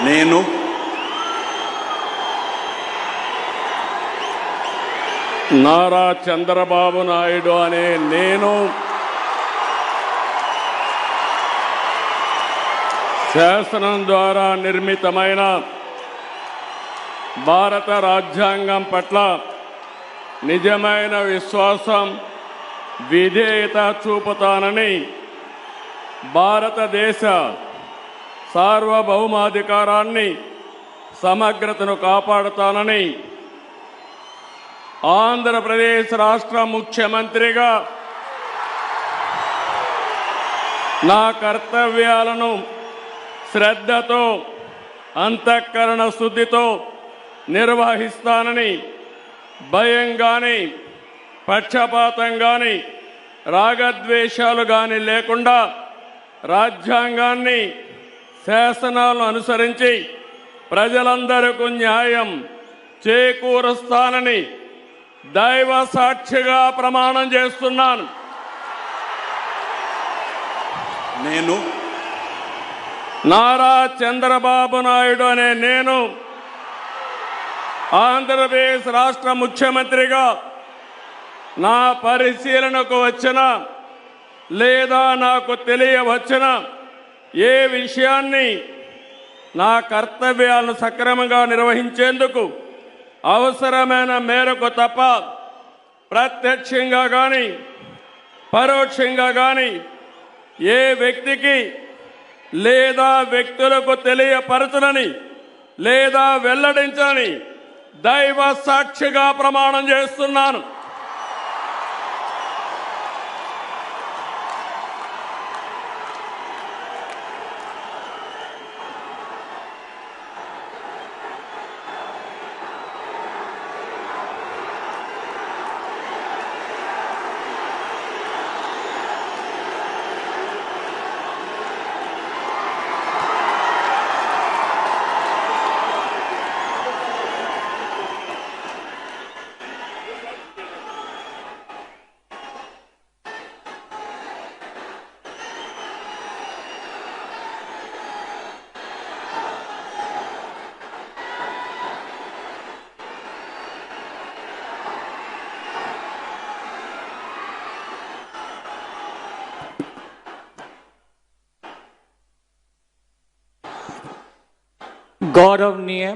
నేను నారా చంద్రబాబు నాయుడు అనే నేను శాసనం ద్వారా నిర్మితమైన భారత రాజ్యాంగం పట్ల నిజమైన విశ్వాసం విధేయత చూపుతానని భారతదేశ సార్వభౌమాధికారాన్ని సమగ్రతను కాపాడుతానని ఆంధ్రప్రదేశ్ రాష్ట్ర ముఖ్యమంత్రిగా నా కర్తవ్యాలను శ్రద్ధతో అంతఃకరణ శుద్ధితో నిర్వహిస్తానని భయం గాని పక్షపాతం గాని రాగద్వేషాలు గాని లేకుండా రాజ్యాంగాన్ని శాసనాలను అనుసరించి ప్రజలందరికీ న్యాయం చేకూరుస్తానని దైవ సాక్షిగా ప్రమాణం చేస్తున్నాను. నేను నారా చంద్రబాబు నాయుడు అనే నేను ఆంధ్రప్రదేశ్ రాష్ట్ర ముఖ్యమంత్రిగా నా పరిశీలనకు వచ్చిన లేదా నాకు తెలియవచ్చిన ఏ విషయాన్ని నా కర్తవ్యాలను సక్రమంగా నిర్వహించేందుకు అవసరమైన మేరకు తప్ప ప్రత్యక్షంగా కానీ పరోక్షంగా కానీ ఏ వ్యక్తికి లేదా వ్యక్తులకు తెలియపరచనని లేదా వెల్లడించని దైవ సాక్షిగా ప్రమాణం చేస్తున్నాను. गौरवनीय